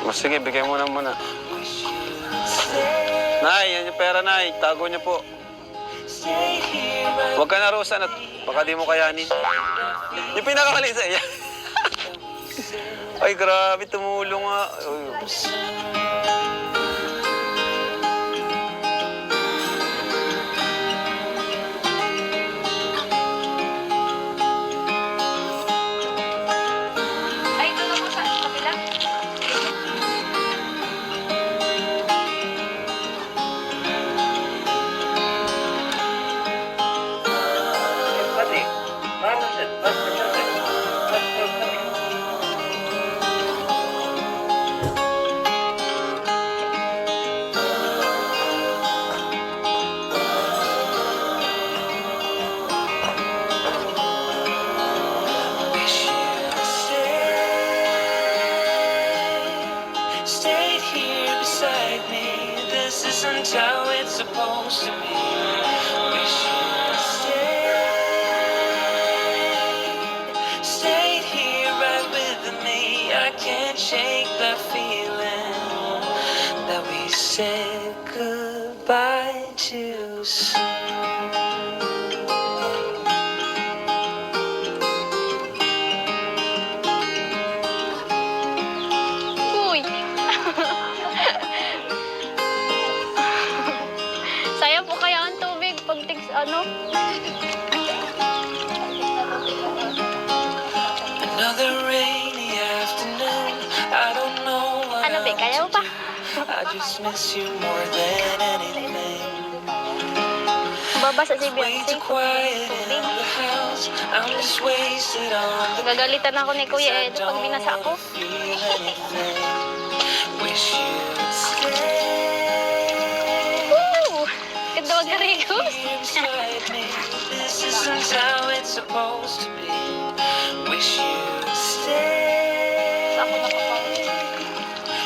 Sige, bigay mo na muna. Nay, yan yung pera, Nay. Tago niyo po. Huwag ka na, Rosa, at baka di mo kayanin. Yung pinakakali sa iya. Ay, grabe, tumulong nga. Ay, doon ako sa kabila. Stayed here beside me. This isn't how it's supposed to be. Wish you'd stayed here right with me. I can't shake the feeling that we said goodbye too soon. Uy! Sayang po kaya ang tubig pag tigs ano? Another rainy afternoon. I don't know what Ano ba? Kaya mo pa? I just miss you more than anything. Babasa si Way Beyonce. too quiet in Tubig. the house. I'm just wasted on the Gagalitan ako ni Kuya Edo pag binasa ako. feel anything. Wish you'd stay Woo! Ganda wag karigos. here beside me. This isn't how it's supposed to be. Wish you'd Sa ako stay. napapawin.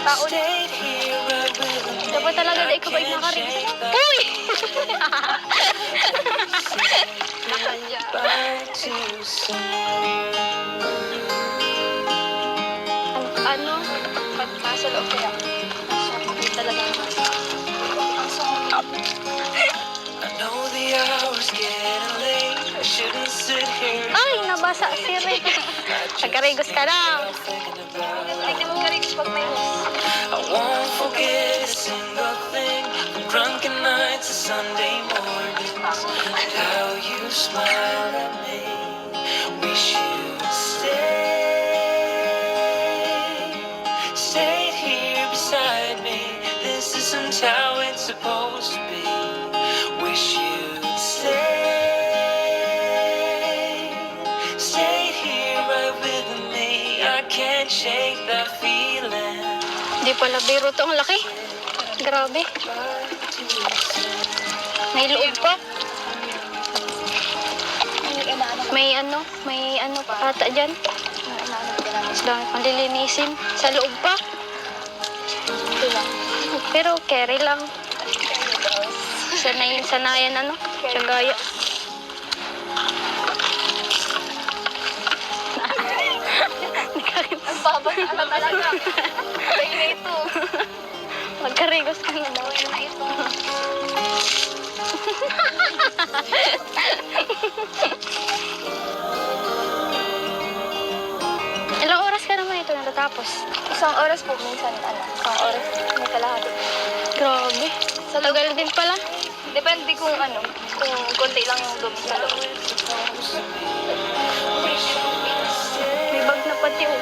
Taon. Stayed here right with me. Dapat talaga na ikaw ba yung nakarigos? Uy! Goodbye too soon. Ano? Pagpasa loob kaya. So, talaga. I know the hour's getting late. I shouldn't sit here. Ay, nabasa si Rick. Nagkarigos ka na. Thinking about it. Hindi mo karigos pag may I won't forget a single thing. From drunken nights to Sunday mornings. And how you smile at me. Wish you'd stayed here beside me. This isn't how it's supposed to be. Wish you'd stayed here right with me. I can't shake that feeling. Hindi pala biro to. Ang laki. Grabe. May loob pa. May ano pa ata dyan. Dahil palilinisin. Sa loob pa. Pero carry lang. Sanayan ano. Tiyagaya. Ang babas ano talaga. Ay, na ito. Magkarigos ka na daw. Ay, na ito. Ilang oras ka naman ito natatapos? Isang oras po, minsan ano. Isang oras, may kalahati. Grabe. Sa tagal din pala. Depende kung ano, kung konti lang yung dumi sa loob. May bag na pati oh.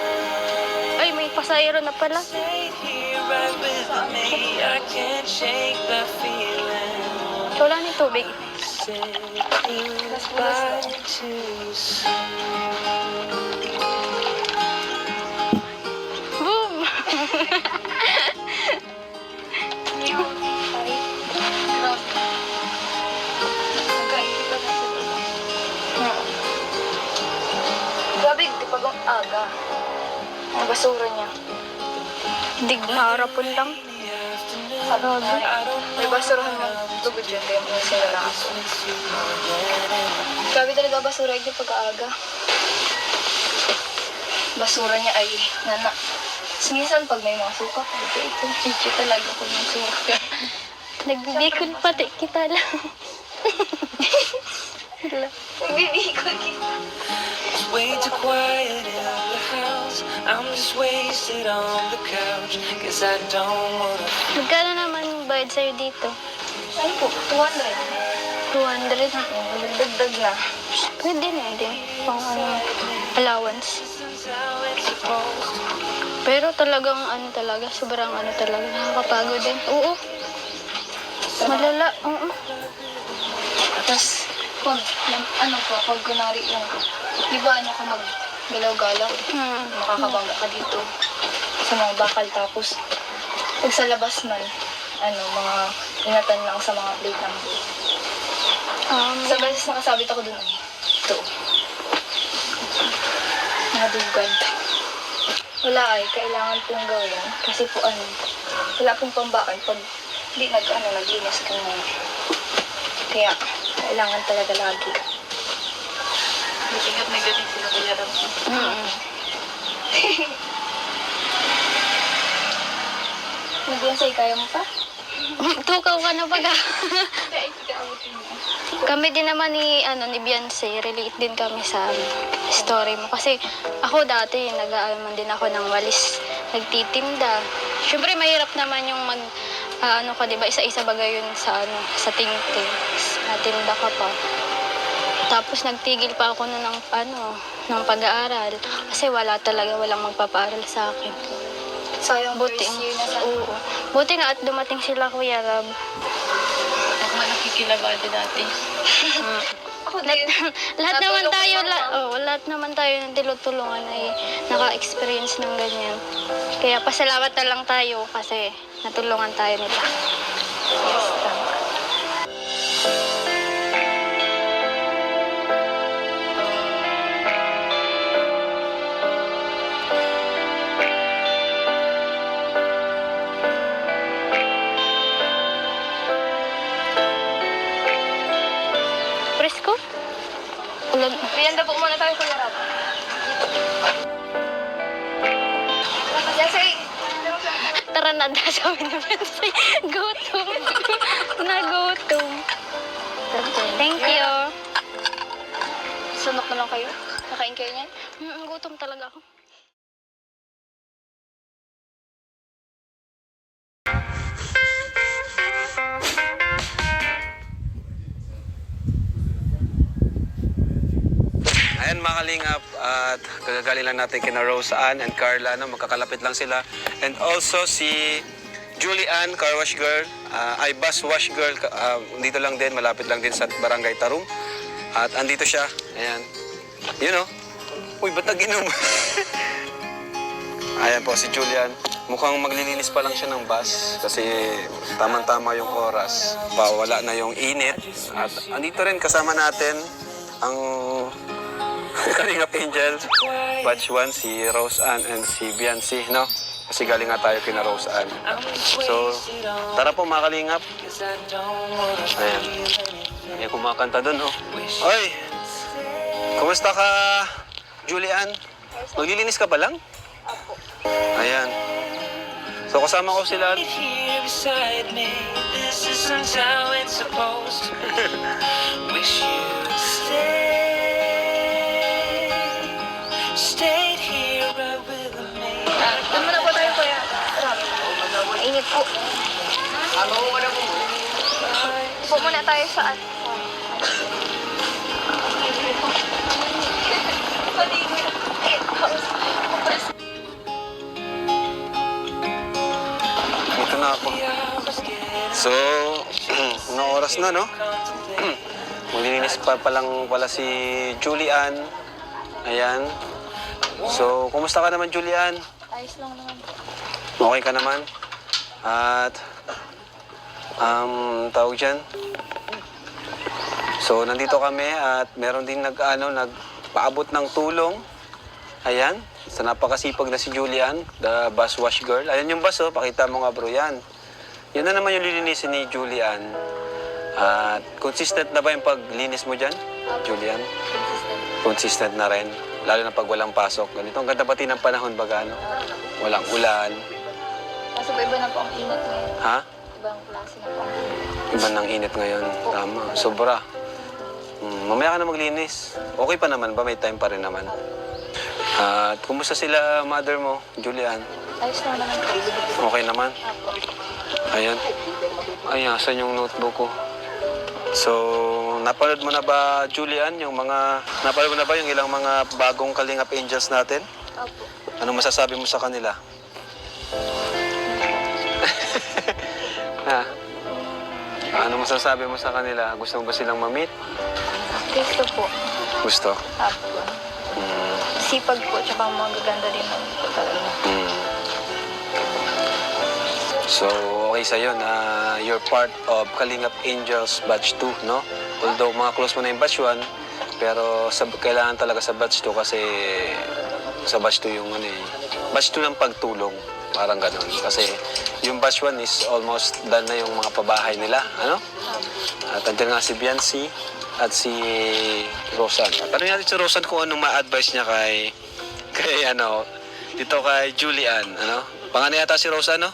Ay, may pasayro na pala. Stayed here right with me. I can't shake the feeling. Wala ni tubig. Said goodbye too soon. Boom! Grabe, di pa bang aga. Ang basura niya. Dig harapon lang. Ano, may basurahan ng tubig dyan, kaya may sila na ako. Grabe talaga basura, hindi pag-aaga. basura niya ay nana. So, minsan pag may mga suka, ito, chichi talaga ko ng suka. Nagbibikol pati kita lang. Nagbibikol kita. It's way too quiet in the house. I'm just wasted on the couch. Cause I don't wanna. Magkano naman bayad sa'yo dito? Ano po? 200. 200. Dagdag na. Pwede na din. Pang ano, allowance. Pero talagang ano talaga, sobrang ano talaga, nakakapagod din. Oo. Malala, oo. Tapos, ano po, pag kunwari yung, di ba ano ka maggalaw-galaw? Makakabangga ka dito sa mga bakal. Tapos, pag sa labas man, ano, mga ingatan lang sa mga plate ng buhay. Sa beses nakasabit ako dun, ito. Nadugad. Wala ay, kailangan pong gawin. Kasi po ano, wala pong pambakal pag di naglinis ka na. Kaya, kailangan talaga lagi. Buti may ganit sila bayaran mo. Nag-bonsai, kaya mo pa? Tukaw ka na baga. Kami din naman ni Beyonce, relate din kami sa story mo. Kasi ako dati, nag-aalman din ako ng walis, nagtitinda. Siyempre, mahirap naman yung diba, isa-isa bagay yun sa tingting. Natinda ka pa. Tapos nagtigil pa ako ng pag-aaral. Kasi walang magpapaaral sa akin. Sayang Buti. first year na sa... Oo. Buti nga at dumating sila, Kuya Rab. Ako nga nakikilabado dati. Ako din. Lahat naman tayo ng tinutulungan ay naka-experience ng ganyan. Kaya pasalamat na lang tayo kasi natulungan tayo nila. Yes, tama. Presko? Ulan. Piyanda po muna tayo, Kuya Rab. Yasay! Tara na, sabi ni Beyonce. Gutom. Nagutom. Thank you. Sunok na lang kayo? Nakain kayo niyan? Gutom talaga ako. Ayan mga kalingap, at kagagaling lang natin kina Rose Ann and Carla, no? Magkakalapit lang sila. And also si Julie Ann, car wash girl, ay bus wash girl, dito lang din, malapit lang din sa Barangay Tarum. At andito siya, ayan. You know, uy, ba't nag-inom? Ayan po si Julian. Mukhang maglilinis pa lang siya ng bus kasi tamang-tama yung oras. Wala na yung init. At andito rin kasama natin ang Kalingap Angels, batch 1, si Rose Ann and si Beyonce, no? Kasi galing nga tayo kina Rose Ann. So, tara po mga Kalingap. Ayan. May kumakanta dun, oh. Oy! Kumusta ka, Julian? Maglilinis ka pa lang? Ayan. So, kasama ko sila. Here beside me, this isn't how it's supposed to be. Wish you'd stayed here right with me. Doon muna po tayo, Kuya Rab. Mainit po. Po muna tayo sa Dito na ako. So, anong oras na, no? Maglilinis pa lang pala si Julian. Ayan. So, kumusta ka naman, Julian? ayos lang naman. Okay ka naman? At, tawag dyan. So, nandito kami at meron din nagpaabot ng tulong. Ayan, sa napakasipag na si Julian, the bus wash girl. Ayan yung bus, oh. Pakita mo nga, bro, yan. Yan na naman yung lilinisin ni Julian. At consistent na ba yung paglinis mo dyan, Julian? Consistent na rin. lalo na pag walang pasok. Ganito, ang ganda pati ng panahon baga, ano? Walang ulan. Kaso iba na po ang init ngayon. Ha? Ibang klase na po ang init. Iba ng init ngayon. Tama, sobra. Mamaya ka na maglinis. Okay pa naman ba? May time pa rin naman. At kumusta sila, mother mo, Julian? Ayos naman ang kayo. Okay naman? Apo. Ayan. Ay, asan yung notebook ko? So, napanood mo na ba, Julian, napanood mo na ba yung ilang mga bagong Kalingap Angels natin? Apo. Anong masasabi mo sa kanila? Ha? Ano masasabi mo sa kanila? Gusto mo ba silang ma-meet? Gusto po. Gusto? Apo. Sipag po, tsaka magaganda din naman po talaga. So, okay sa'yo na you're part of Kalingap Angels Batch 2, no? Although mga close mo na yung Batch 1, pero kailangan talaga sa Batch 2 kasi sa Batch 2 yung Batch 2 ng pagtulong. Parang ganun. Kasi yung Batch 1 is almost done na yung mga pabahay nila, ano? At andyan nga si Biancy at si Rosan. Tanong natin si Rosan kung anong ma-advise niya kay Julian, ano? Panganay yata si Rosan, no?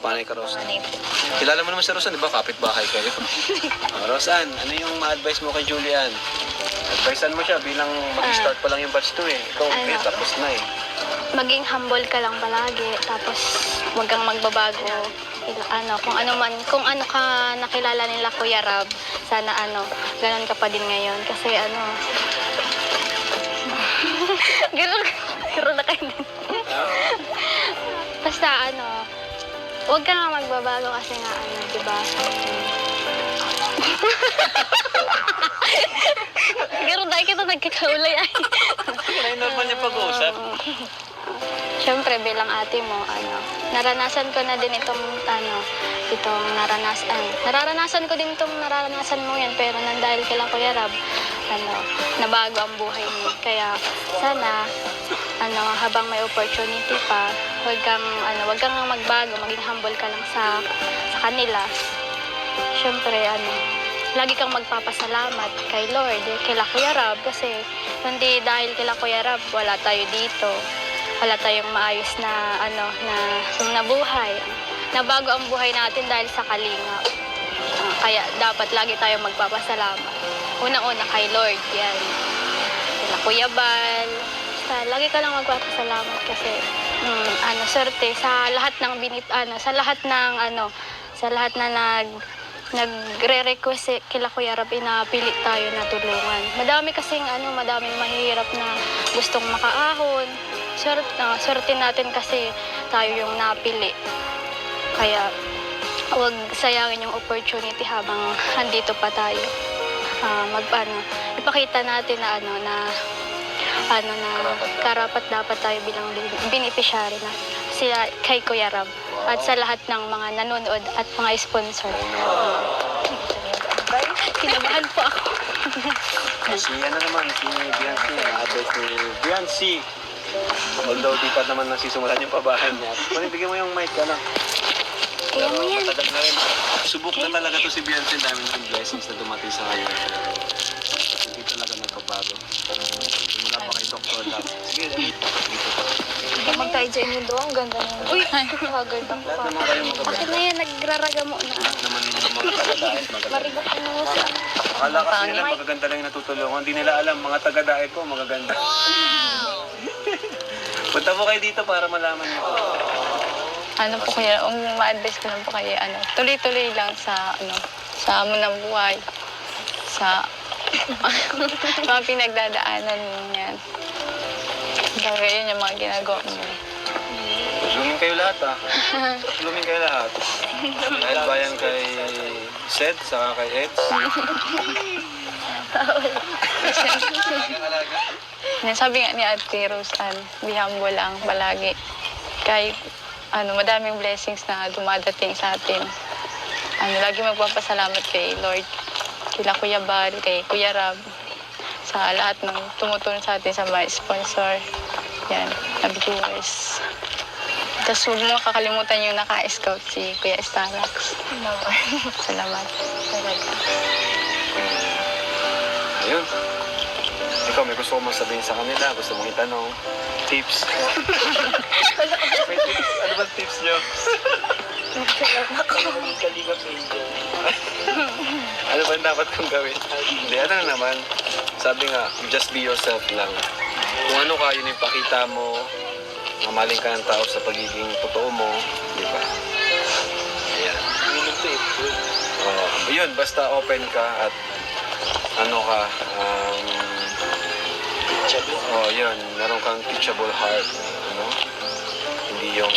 Panganay ka, Rosan. Ano po? Kilala mo naman si Rosan, di ba? Kapit-bahay kayo. Rosan, ano yung ma-advise mo kay Julian? Advisean mo siya bilang mag-start pa lang yung batch 2 eh. Ikaw, Ano? tapos na eh. Maging humble ka lang palagi, tapos huwag kang magbabago. Kung ano ka nakilala nila Kuya Rab, sana ganun ka pa din ngayon. Kasi gano'n na kayo din. Basta huwag ka nga magbabago kasi nga di ba? Gano'n dahil kita nagkakaulay ay. Normal niya pag-uusap. Siyempre, bilang ate mo, naranasan ko na din nararanasan ko din itong nararanasan mo yan, pero dahil kila Kuya Rab, nabago ang buhay mo. Kaya, sana, habang may opportunity pa, wag kang magbago, maging humble ka lang sa kanila. Siyempre, lagi kang magpapasalamat kay Lord, kila Kuya Rab, kasi hindi dahil kila Kuya Rab, wala tayo dito. Wala tayong maayos na buhay. Nabago ang buhay natin dahil sa Kalingap. Kaya dapat lagi tayong magpapasalamat. Una-una kay Lord, yan. Kila Kuya Bal. Basta, lagi ka lang magpapasalamat kasi swerte sa lahat ng sa lahat na nagre-request kila Kuya Rab, pinapili tayo na tulungan. Madaming mahirap na gustong makaahon. Swerte natin kasi tayo yung napili. Kaya huwag sayangin yung opportunity habang andito pa tayo. Ipakita natin na karapat dapat tayo bilang beneficiary na sila kay Kuya Rab at sa lahat ng mga nanonood at mga sponsor. Kinabahan po ako. Si Biancy, na-advise ni Biancy. Although di pa naman nasisimulan yung pabahay niya. Bigyan mo yung mic, Kaya mo yan. Matagal na rin. Subok na talaga to si Biancy. Dami ng blessings na dumating sa ngayon. Hindi talaga nagbabago. Mula pa kay Dr. Love. Sige, dito. Magtayo dyan yung doon, ang ganda nyo. Uy! Hagard ang Lahat pa. naman kayo maganda. Akin na yan, nagraragamo na. Lahat naman yung mga taga-daet maganda. Maribat mo sa... Akala kasi nila magaganda lang yung natutulungan. Hindi nila alam, mga taga-daet ko magaganda. Punta mo kayo dito para malaman mo. Po kaya, ma-advise ko lang po kayo, tuloy-tuloy lang sa hamon ng buhay, sa mga pinagdadaanan mo yan. Kaya yun yung mga ginagawa mo. Blooming kayo lahat Blooming kayo lahat. Dahil bayan kay Sed, saka kay Eds. Sabi nga ni Ate Rosan, be humble lang palagi. Kahit madaming blessings na dumadating sa atin. Lagi magpapasalamat kay Lord, kila Kuya Bal, kay Kuya Rab, sa lahat ng tumutulong sa atin sa mga sponsor. Yan, na viewers. Tapos huwag mo kakalimutan yung naka-scout si Kuya Starax. Salamat. Ayun. Ikaw, may gusto ko mong sabihin sa kanila, gusto mong itanong. Tips. May tips. Ano ba tips nyo? Ano ba dapat kong gawin? Hindi, ano na naman. Sabi nga, just be yourself lang. Kung ano ka, yun yung pakita mo. Mamaling ka ng tao sa pagiging totoo mo. Di ba? Ayan. Yun, basta open ka at ano ka, yun, meron kang teachable heart, ano? Hindi yung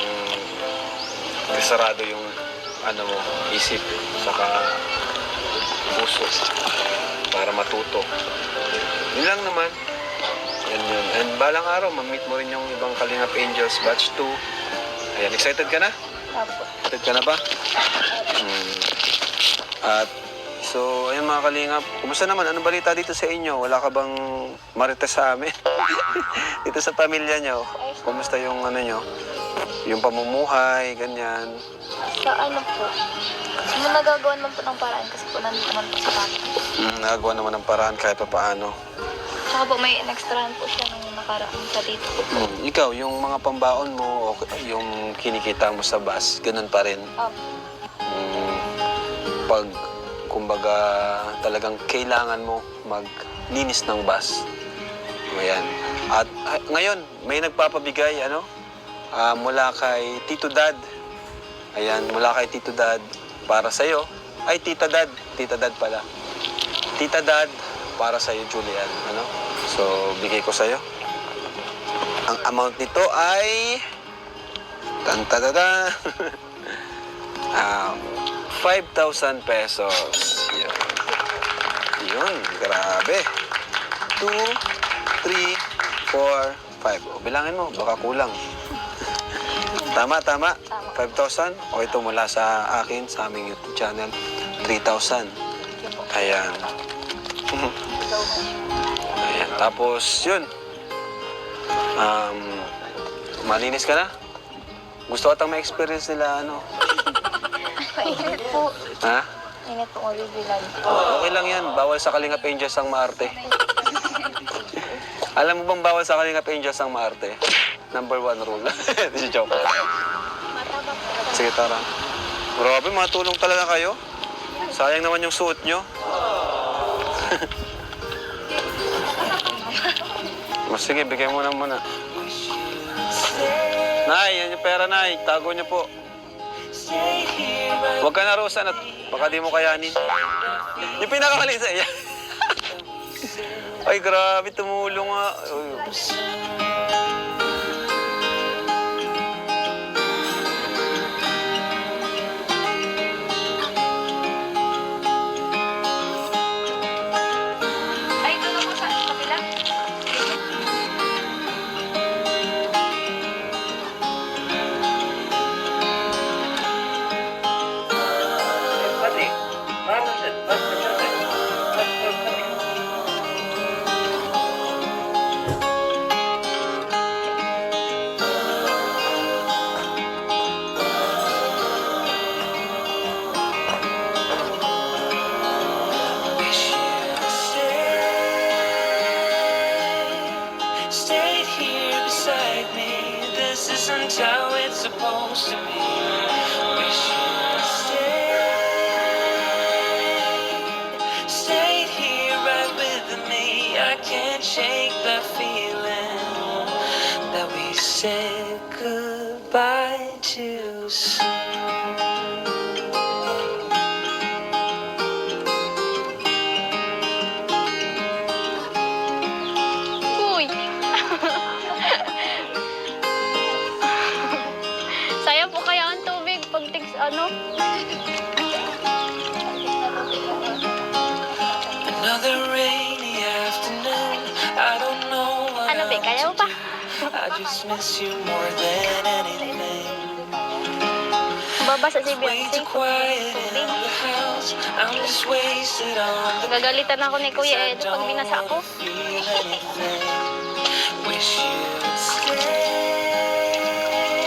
sarado yung ano mo, isip, saka puso para matuto. Yun lang naman. Yan yun. And balang araw, mag-meet mo rin yung ibang Kalingap Angels Batch 2. Ayan, excited ka na? Apo. Excited ka na ba? At so, ayun mga Kalingap, kumusta naman? Anong balita dito sa inyo? Wala ka bang marites sa amin? Dito sa pamilya nyo, kumusta yung ano nyo? Yung pamumuhay, ganyan. Sa ano po? Mo nagagawa naman po ng paraan kasi po nandito naman po sa bata. Nagawa naman ng paraan kahit pa paano. Tsaka po may in-extrahan po siya nung nakaraan sa dito po. Ikaw, yung mga pambaon mo, o yung kinikita mo sa bus, ganun pa rin. Pag, kumbaga, talagang kailangan mo maglinis ng bus. Ayan. At ngayon, may nagpapabigay, mula kay Tito Dad. Ayan, mula kay Tito Dad para sa'yo. Ay, Tita Dad. Tita Dad pala. Tita Dad para sa'yo, Julian. So, bigay ko sa'yo. Ang amount nito ay... Tan-ta-da-da! 5,000 pesos. Yun. Yun, grabe. 2, 3, 4, 5. O, bilangin mo, baka kulang. Tama. 5,000. O, ito mula sa akin, sa aming YouTube channel. 3,000. Ayan. Ayan. Tapos, yun. Malinis ka na? Gusto ko ma-experience nila, Init po. Ha? Init po ulit bilang. Okay lang yan. Bawal sa Kalingap Angels ang maarte. Alam mo bang bawal sa Kalingap Angels ang maarte? Number 1 rule. This is joke. Sige, tara. Grabe, matulong talaga kayo. Sayang naman yung suot nyo. Sige, bigay mo na muna. Nay, yan yung pera, Nay. Tago niyo po. Huwag ka na, Rosan, at baka di mo kayanin. Yung pinakamalit sa iya. Ay, grabe, tumulong nga. Ay, doon po sa kabila. Wish you'd stayed here beside me. This isn't how it's supposed to be. Wish you'd stayed here right with me. I can't shake the feeling that we said goodbye too soon. Uy! Sayang po kaya ang tubig pag Another rainy afternoon. I don't know what Ano, Be? Kaya mo pa? I just miss you more than anything. Babasa si Way Beyonce. too quiet in the house. I'm just wasted on the Gagalitan ako ni Kuya Edo pag binasa ako. feel anything. Wish you'd stay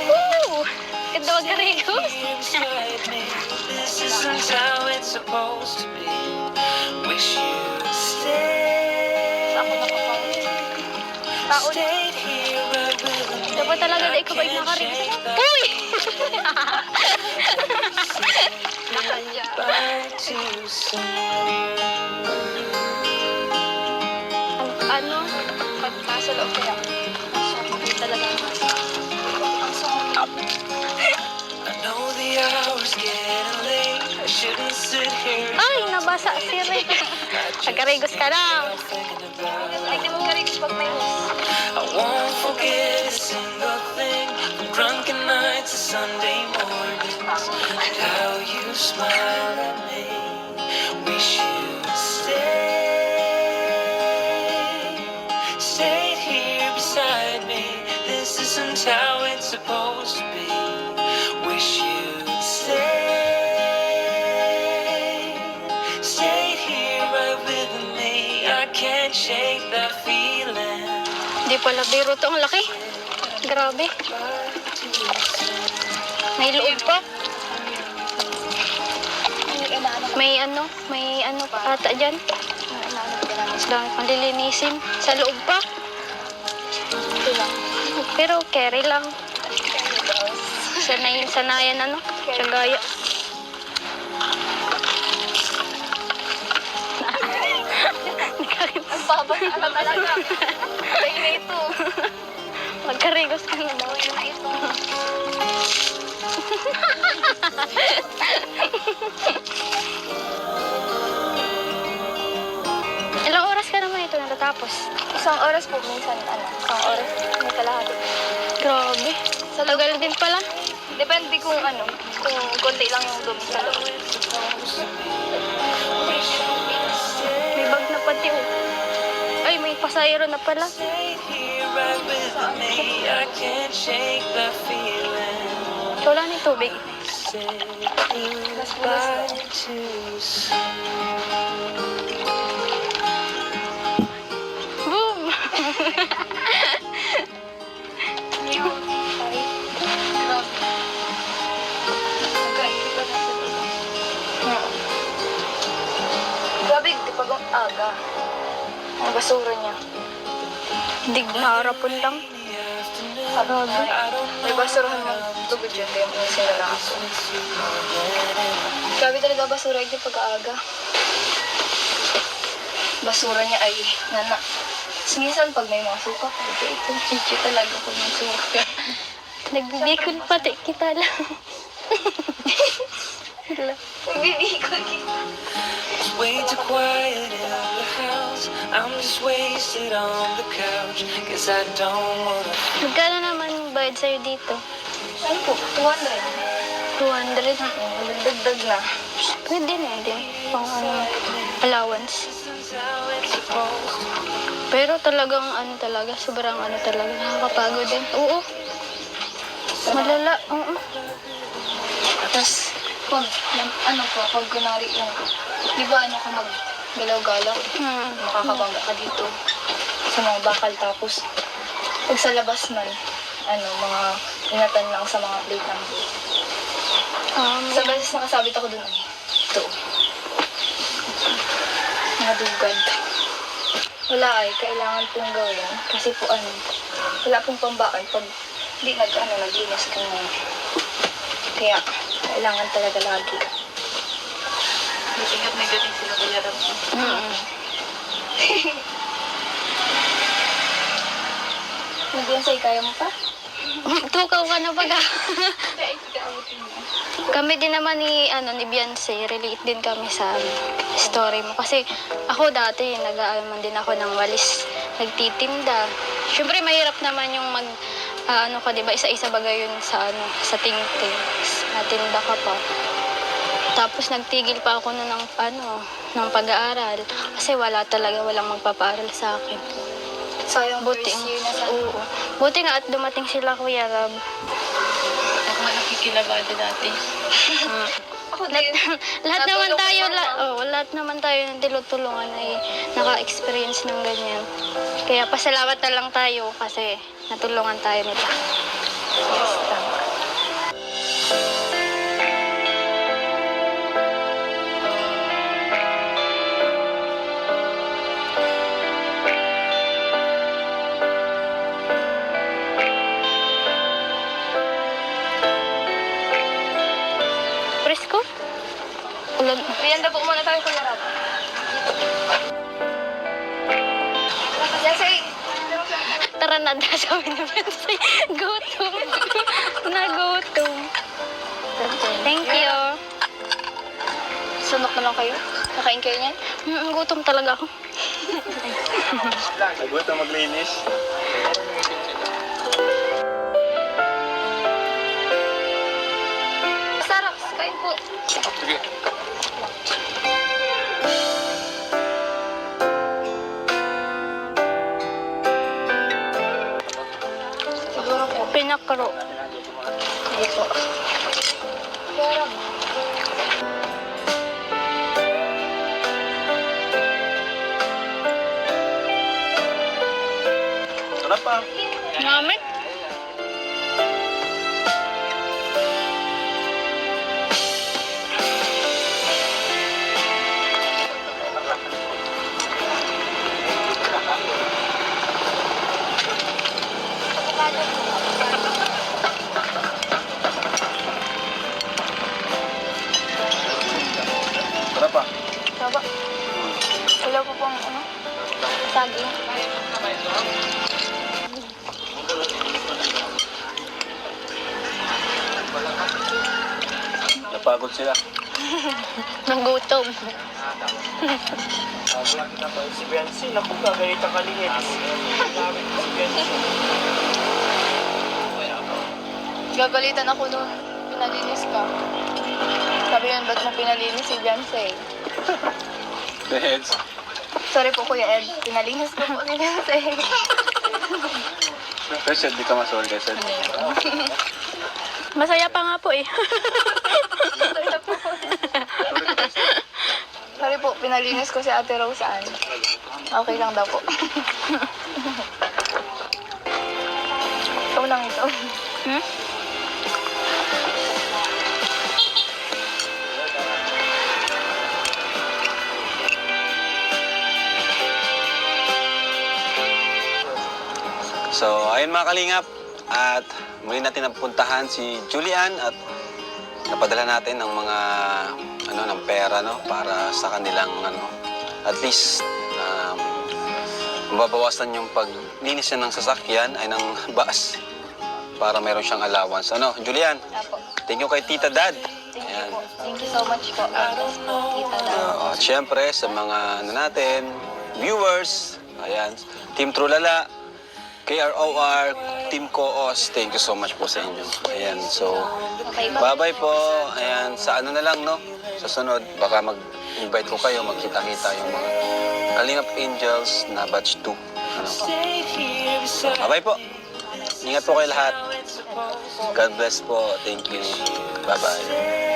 Woo! Ganda mag-reels. here beside me. This isn't how it's supposed to be. Wish you'd stay Ako na po. baon. Stayed here right with me. Dapat talaga na ikaw ay nakarin. Uy! Goodbye too soon. Ano? Pagpasa loob kaya. Hindi talaga. I know the hour's getting late. I shouldn't sit here Ay, nabasa si Rick. Nagkarigos ka na. thinking about it. Hindi mo karigos pag may hus. I won't forget a single thing, from drunken nights to Sunday mornings, and how you smile at me. Wish you'd stayed here beside me. This isn't how it's supposed to be. Wish you'd stayed here right with me. I can't shake that feeling. Hindi pala biro to. Ang laki. Grabe. May loob pa. May ano pa ata dyan. Dami pang lilinisin. Sa loob pa. Pero carry lang. Sanayan ano. Tsagaya. Ang babasa na talaga. Tayo na ito. Magkarigos ka na daw. Tayo na ito. Ilang oras ka naman ito natatapos? Isang oras po minsan, isang oras. May kalahati. Grabe. Sa tagal din pala. Depende kung kung konti lang yung dumi sa loob. May bag na pati oh. Ay, may pasayro na pala. Stayed here right with me. I can't shake that feeling. Wala ni tubig. Said goodbye too soon. Boom! Grabe, di pa bang aga. Ang basura niya. Dig harapon lang. Grabe. May basurahan ng tubig dyan, kaya may sinara ako. Grabe talaga basura ito pag-aaga. Basura niya ay nana. Minsan pag may mga suka, ito chichi talaga pag may suka. Nagbibikol pati kita lang. Nagbibikol kita. It's way too quiet in the house. I'm just wasted on the couch. Cause I don't wanna. Magkano naman bayad sa'yo dito? Ano po? 200. 200? Dagdag na. Pwede na din. Pang allowance. This is how it's supposed to be. Pero talagang sobrang talaga. Nakakapagod din. Oo. Malala. Oo. Tapos, pag kunwari yung, di ba ka maggalaw-galaw? Makakabangga ka dito sa mga bakal. Tapos, pag sa labas man, mga ingatan lang sa mga plate ng boat. Sa beses nakasabit ako dun, ito. Mga dugad. Wala kailangan pong gawin. Kasi po wala pong pambaan pag di naglinis ka na. Kaya, kailangan talaga lagi. Ingat may gating sila kuya Ram. Nag-iinsay, kaya mo pa? Tukaw ka na baga. Kami din naman ni Beyonce, relate din kami sa story mo. Kasi ako dati, nag-aalman din ako ng walis, nagtitinda. Siyempre, mahirap naman yung diba, isa-isa bagay yun sa tingting. Natinda ka pa. Tapos nagtigil pa ako ng pag-aaral. Kasi walang magpapaaral sa akin. Sayang Buti. first year na sa... Oo. Buti nga at dumating sila, Kuya Rab. Ako nga nakikilabado dati. Ako din. Lahat naman Natulog tayo, ko lahat naman tayo ng tinutulungan ay naka-experience ng ganyan. Kaya pasalamat na lang tayo kasi natulungan tayo nila. Yes, tama. Ulan. Merienda po muna tayo, Kuya Rob. Jesse! Tara na, sabi ni Beyonce. Gutom. Nagutom. Thank you. Sunok na lang kayo. Nakain kayo niyan? Gutom talaga ako. Sagot na maglinis. Sarap, kain po. Sige. Siguro po. Pinakro. Hindi po. Kuya Rob. Sarap pa. Namin? Sarap pa. Baba. Wala po pong ano? Saging. Napagod sila. Nagutom. Si Biancy, naku ka, ganit ang kalingit. Si Biancy. Gagalitan ako noon. Pinalinis ka. Sabi yun, ba't mo pinalinis si Beyonce? Heads. Sorry po, Kuya Ed. Pinalinis ko po si Beyonce. Kasi di ka masorry kasi. Masaya pa nga po eh. Sorry po, pinalinis ko si Ate Rose Ann. Okay lang daw po. Ikaw lang ito. Hmm? So, ayun mga kalingap. At muli natin napuntahan si Julian at napadala natin ng mga ng pera para sa kanilang at least mababawasan yung paglinis niya ng sasakyan ay ng bus para meron siyang allowance. Julian? Apo. Thank you kay Tita Dad. Thank you Ayan. po. Thank you so much po. Kita na. At syempre sa mga natin, viewers, ayan, Team Trulala, KROR, Team Koos, thank you so much po sa inyo. Ayan, so, Okay, bye-bye po. Ayan, sa na lang, sa sunod, baka mag-invite ko kayo, magkita-kita yung mga Kalingap Angels na batch 2. Stay here beside Bye-bye po. Ingat po kayo lahat. God bless po. Thank you. Bye-bye.